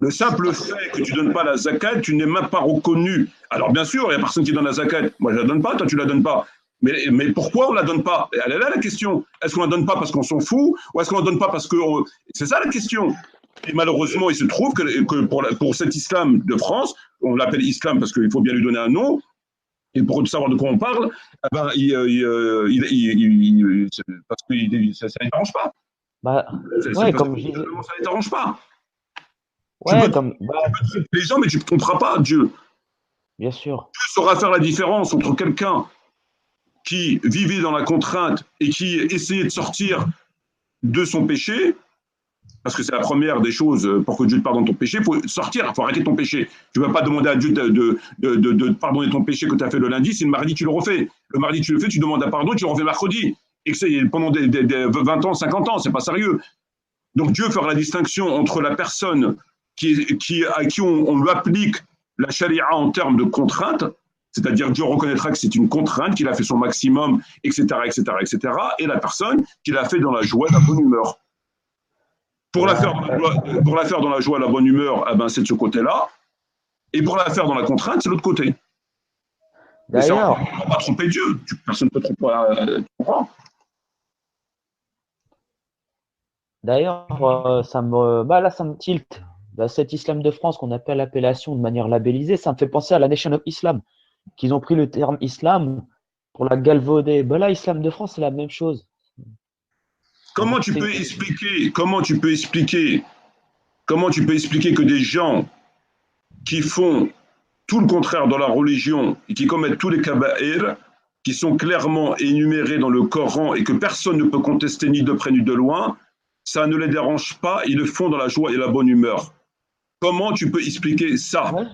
Le simple fait que tu ne donnes pas la zakat, tu n'es même pas reconnu. Alors bien sûr, il y a personne qui donne la zakat. Moi, je ne la donne pas, toi, tu ne la donnes pas. Mais pourquoi on ne la donne pas? Elle est là la question. Est-ce qu'on ne la donne pas parce qu'on s'en fout? Ou est-ce qu'on ne la donne pas parce que... C'est ça la question. Et malheureusement, il se trouve que pour cet islam de France, on l'appelle islam parce qu'il faut bien lui donner un nom, et pour savoir de quoi on parle, parce que ça ne dérange pas. Ça ne dérange pas. Ouais, tu peux tromper les gens, mais tu ne tromperas pas Dieu. Bien sûr. Dieu saura faire la différence entre quelqu'un qui vivait dans la contrainte et qui essayait de sortir de son péché, parce que c'est la première des choses pour que Dieu te pardonne ton péché, il faut sortir, il faut arrêter ton péché. Tu ne vas pas demander à Dieu de pardonner ton péché que tu as fait le lundi, si le mardi tu le refais. Le mardi tu le fais, tu demandes à pardon, tu le refais mercredi. Et que c'est pendant des 20 ans, 50 ans, c'est pas sérieux. Donc Dieu fera la distinction entre la personne à qui on lui applique la charia en termes de contrainte, C'est-à-dire Dieu reconnaîtra que c'est une contrainte, qu'il a fait son maximum, etc., etc., etc., et la personne qui l'a fait dans la joie et la bonne humeur. Pour la faire dans la joie et la bonne humeur, eh ben, c'est de ce côté-là, et pour la faire dans la contrainte, c'est de l'autre côté. D'ailleurs, on ne peut pas tromper Dieu, personne ne peut tromper. D'ailleurs, ça me tilte. Bah, cet islam de France qu'on appelle l'appellation de manière labellisée, ça me fait penser à la Nation of Islam, qu'ils ont pris le terme islam pour la galvauder. Bah là, islam de France, c'est la même chose. Comment tu peux expliquer que des gens qui font tout le contraire dans la religion et qui commettent tous les kaba'ir, qui sont clairement énumérés dans le Coran et que personne ne peut contester ni de près ni de loin, ça ne les dérange pas, ils le font dans la joie et la bonne humeur. Comment tu peux expliquer ça? Ouais.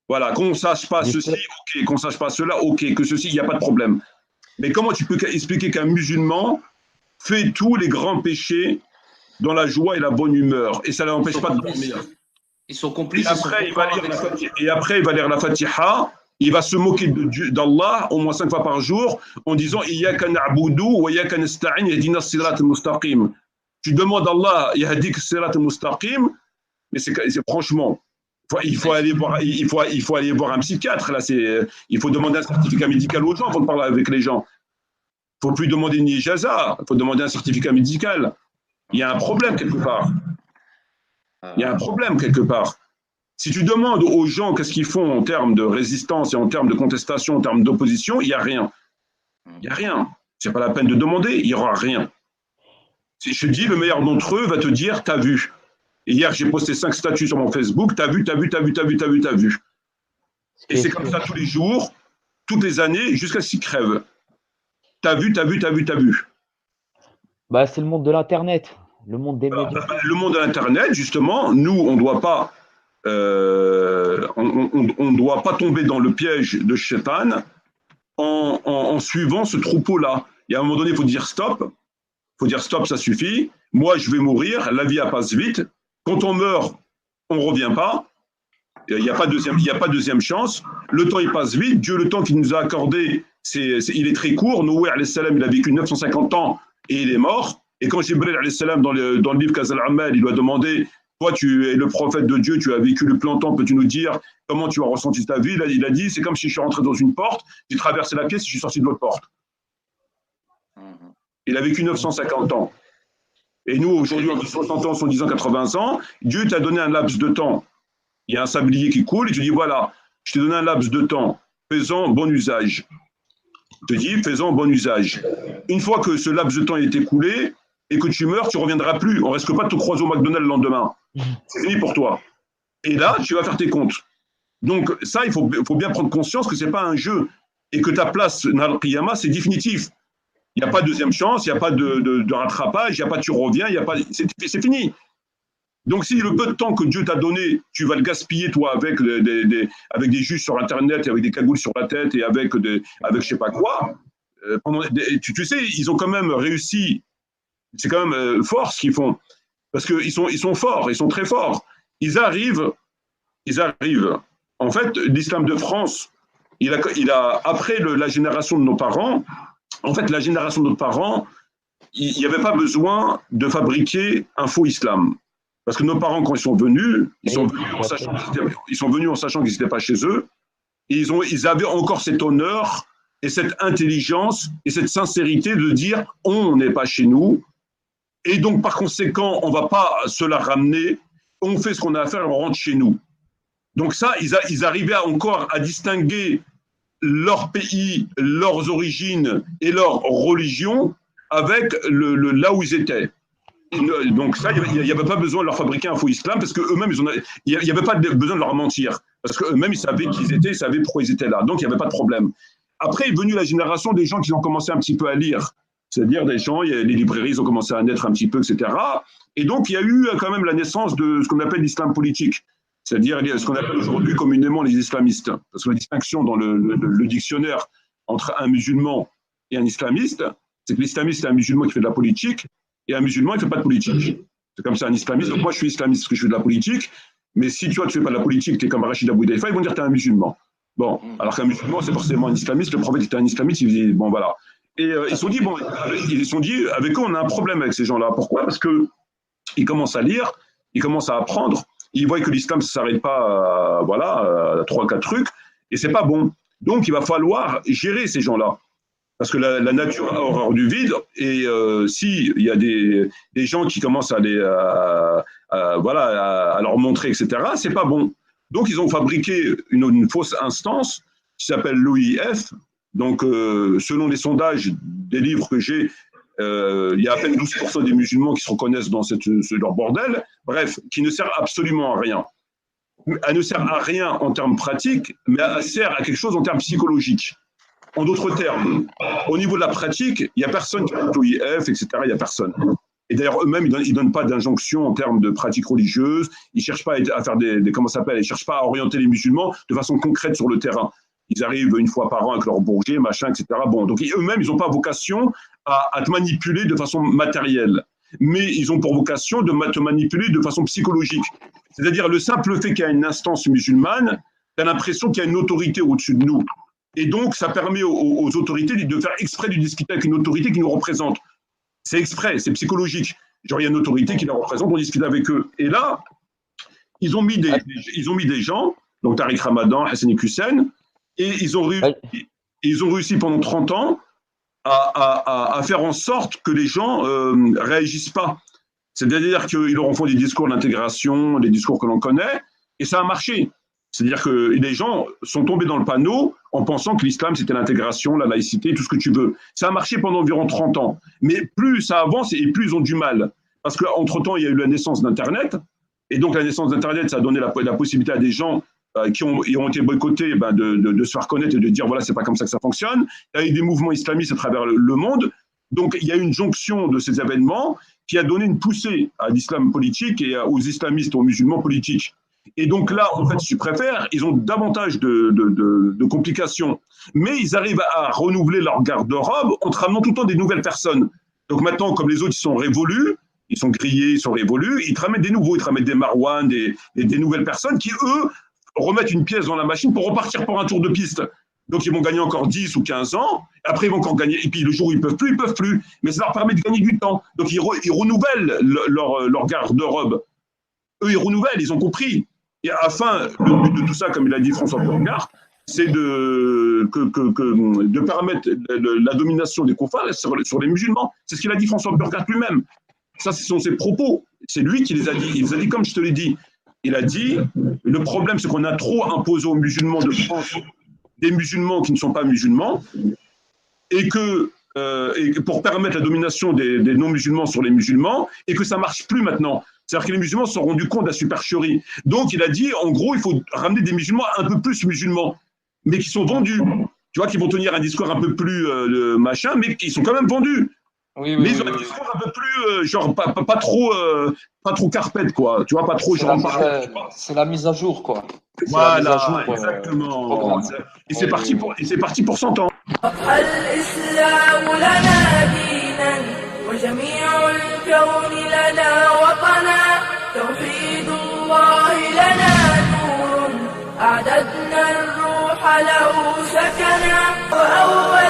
Voilà, qu'on ne sache pas ceci, ok, qu'on ne sache pas cela, ok, que ceci, il n'y a pas de problème. Mais comment tu peux expliquer qu'un musulman fait tous les grands péchés dans la joie et la bonne humeur, et ça ne l'empêche pas de dormir? Ils sont complices. Et après, il va lire la Fatiha, il va se moquer d'Allah au moins 5 fois par jour en disant Iyyaka na'budu wa iyyaka nasta'in ihdina as-sirat al-mustaqim. Tu demandes à Allah yahdik as-sirat al-mustaqim, mais c'est franchement, il faut aller voir un psychiatre là. Il faut demander un certificat médical aux gens avant de parler avec les gens. Il ne faut plus demander une ijaza, il faut demander un certificat médical. Il y a un problème quelque part. Il y a un problème quelque part. Si tu demandes aux gens qu'est-ce qu'ils font en termes de résistance et en termes de contestation, en termes d'opposition, il n'y a rien. Il n'y a rien. Ce n'est pas la peine de demander, il n'y aura rien. Si je te dis, le meilleur d'entre eux va te dire, t'as vu. Et hier, j'ai posté 5 statuts sur mon Facebook, t'as vu. Et c'est comme ça tous les jours, toutes les années, jusqu'à ce qu'ils crèvent. T'as vu. Bah, c'est le monde de l'Internet, le monde des médias. Le monde de l'Internet, justement, nous, on ne doit pas tomber dans le piège de Shaitan en suivant ce troupeau-là. Et à un moment donné, il faut dire stop. Il faut dire stop, ça suffit. Moi, je vais mourir. La vie, elle passe vite. Quand on meurt, on ne revient pas. Il n'y a pas deuxième chance. Le temps, il passe vite. Dieu, le temps qu'il nous a accordé, il est très court. Noé, alayhi salam, il a vécu 950 ans et il est mort. Et quand Jibril, alayhi salam, dans le livre Kaz al-Amal, il lui a demandé, toi, tu es le prophète de Dieu, tu as vécu le plein temps, peux-tu nous dire comment tu as ressenti ta vie? Il a dit, c'est comme si je suis rentré dans une porte, j'ai traversé la pièce et je suis sorti de l'autre porte. Il a vécu 950 ans. Et nous, aujourd'hui, on dit 60 ans, 70 ans, 80 ans. Dieu t'a donné un laps de temps. Il y a un sablier qui coule et tu dis, voilà, je t'ai donné un laps de temps. Fais-en bon usage. Je te dis, fais-en bon usage. Une fois que ce laps de temps est écoulé et que tu meurs, tu ne reviendras plus. On ne risque pas de te croiser au McDonald's le lendemain. C'est fini pour toi. Et là, tu vas faire tes comptes. Donc ça, il faut bien prendre conscience que ce n'est pas un jeu et que ta place dans le Qiyamah, c'est définitif. Il n'y a pas de deuxième chance, il n'y a pas de rattrapage, il n'y a pas tu reviens, c'est fini. Donc si le peu de temps que Dieu t'a donné, tu vas le gaspiller toi avec des juges sur Internet, et avec des cagoules sur la tête et avec je sais pas quoi, tu sais, ils ont quand même réussi, c'est quand même fort ce qu'ils font, parce qu'ils sont forts, ils sont très forts. Ils arrivent. En fait, l'islam de France, il a après la génération de nos parents, en fait, la génération de nos parents, il n'y avait pas besoin de fabriquer un faux islam. Parce que nos parents, quand ils sont venus, ils sont venus en sachant qu'ils n'étaient pas chez eux, et ils avaient encore cet honneur et cette intelligence et cette sincérité de dire on n'est pas chez nous, et donc par conséquent, on ne va pas se la ramener, on fait ce qu'on a à faire et on rentre chez nous. Donc ça, ils arrivaient encore à distinguer leur pays, leurs origines et leur religion avec là où ils étaient. Donc ça, il n'y avait pas besoin de leur fabriquer un faux islam parce qu'eux-mêmes, il n'y avait pas besoin de leur mentir. Parce qu'eux-mêmes, ils savaient qui ils étaient, ils savaient pourquoi ils étaient là. Donc il n'y avait pas de problème. Après est venue la génération des gens qui ont commencé un petit peu à lire. C'est-à-dire des gens, les librairies ils ont commencé à naître un petit peu, etc. Et donc il y a eu quand même la naissance de ce qu'on appelle l'islam politique. C'est-à-dire ce qu'on appelle aujourd'hui communément les islamistes. Parce que la distinction dans le dictionnaire entre un musulman et un islamiste, c'est que l'islamiste, c'est un musulman qui fait de la politique, et un musulman, il ne fait pas de politique. C'est comme ça, un islamiste. Donc moi, je suis islamiste parce que je fais de la politique, mais si toi, tu ne fais pas de la politique, tu es comme Rachid Abou Daifa, ils vont dire que tu es un musulman. Bon, alors qu'un musulman, c'est forcément un islamiste. Le prophète était un islamiste, il disait, bon, voilà. Et ils se sont dit, bon, ils se sont dit, avec eux, on a un problème avec ces gens-là. Pourquoi? Parce qu'ils commencent à lire, ils commencent à apprendre, ils voient que l'islam ne s'arrête pas à 3-4 trucs, et c'est pas bon. Donc, il va falloir gérer ces gens-là. Parce que la nature a horreur du vide, et s'il y a des gens qui commencent à leur montrer, etc., c'est pas bon. Donc, ils ont fabriqué une fausse instance qui s'appelle l'OIF. Donc, selon les sondages des livres que j'ai, il y a à peine 12% des musulmans qui se reconnaissent dans leur bordel. Bref, qui ne sert absolument à rien. Elle ne sert à rien en termes pratiques, mais elle sert à quelque chose en termes psychologiques. En d'autres termes, au niveau de la pratique, il n'y a personne qui fait l'OIF, etc. Il n'y a personne. Et d'ailleurs, eux-mêmes, ils ne donnent pas d'injonction en termes de pratiques religieuses. Ils ne cherchent pas à faire ils cherchent pas à orienter les musulmans de façon concrète sur le terrain. Ils arrivent une fois par an avec leur bourget, machin, etc. Bon, donc eux-mêmes, ils n'ont pas vocation à te manipuler de façon matérielle. Mais ils ont pour vocation de te manipuler de façon psychologique. C'est-à-dire, le simple fait qu'il y a une instance musulmane, tu as l'impression qu'il y a une autorité au-dessus de nous. Et donc, ça permet aux autorités de faire exprès de discuter avec une autorité qui nous représente. C'est exprès, c'est psychologique. Genre, il y a une autorité qui les représente, on discute avec eux. Et là, ils ont mis des gens, donc Tariq Ramadan, Hassani Hussein, et ils ont réussi pendant 30 ans à faire en sorte que les gens réagissent pas. C'est-à-dire qu'ils leur ont fait des discours d'intégration, des discours que l'on connaît, et ça a marché. C'est-à-dire que les gens sont tombés dans le panneau en pensant que l'islam, c'était l'intégration, la laïcité, tout ce que tu veux. Ça a marché pendant environ 30 ans. Mais plus ça avance et plus ils ont du mal. Parce qu'entre-temps, il y a eu la naissance d'Internet. Et donc, la naissance d'Internet, ça a donné la possibilité à des gens qui ont été boycottés de se faire connaître et de dire, voilà, c'est pas comme ça que ça fonctionne. Il y a eu des mouvements islamistes à travers le monde. Donc, il y a eu une jonction de ces événements qui a donné une poussée à l'islam politique et aux islamistes, aux musulmans politiques. Et donc là, en fait, si tu préfères, ils ont davantage de complications. Mais ils arrivent à renouveler leur garde-robe en te ramenant tout le temps des nouvelles personnes. Donc maintenant, comme les autres, ils sont révolus, ils sont grillés, ils sont révolus, ils te ramènent des nouveaux, ils te ramènent des Marwan, des nouvelles personnes qui, eux, remettent une pièce dans la machine pour repartir pour un tour de piste. Donc ils vont gagner encore 10 ou 15 ans, après ils vont encore gagner, et puis le jour où ils peuvent plus. Mais ça leur permet de gagner du temps. Donc ils renouvellent leur garde-robe. Eux, ils renouvellent, ils ont compris. Et afin, le but de tout ça, comme il a dit François Burgard, c'est de permettre la domination des koufars sur les musulmans. C'est ce qu'il a dit François Burgard lui-même. Ça, ce sont ses propos. C'est lui qui les a dit. Il les a dit comme je te l'ai dit. Il a dit, le problème, c'est qu'on a trop imposé aux musulmans de France des musulmans qui ne sont pas musulmans, et que pour permettre la domination des non-musulmans sur les musulmans, et que ça ne marche plus maintenant. C'est-à-dire que les musulmans se sont rendus compte de la supercherie. Donc, il a dit, en gros, il faut ramener des musulmans un peu plus musulmans, mais qui sont vendus. Tu vois, qui vont tenir un discours un peu plus machin, mais qui sont quand même vendus. Oui, mais ils ont un discours un peu plus, genre, pas trop carpette, quoi. Tu vois, pas trop genre. C'est la mise à jour, quoi. Voilà, exactement. Et c'est parti pour 100 ans. وجميع الكون لنا وطنا توحيد الله لنا نور أعددنا الروح له سكنا وأول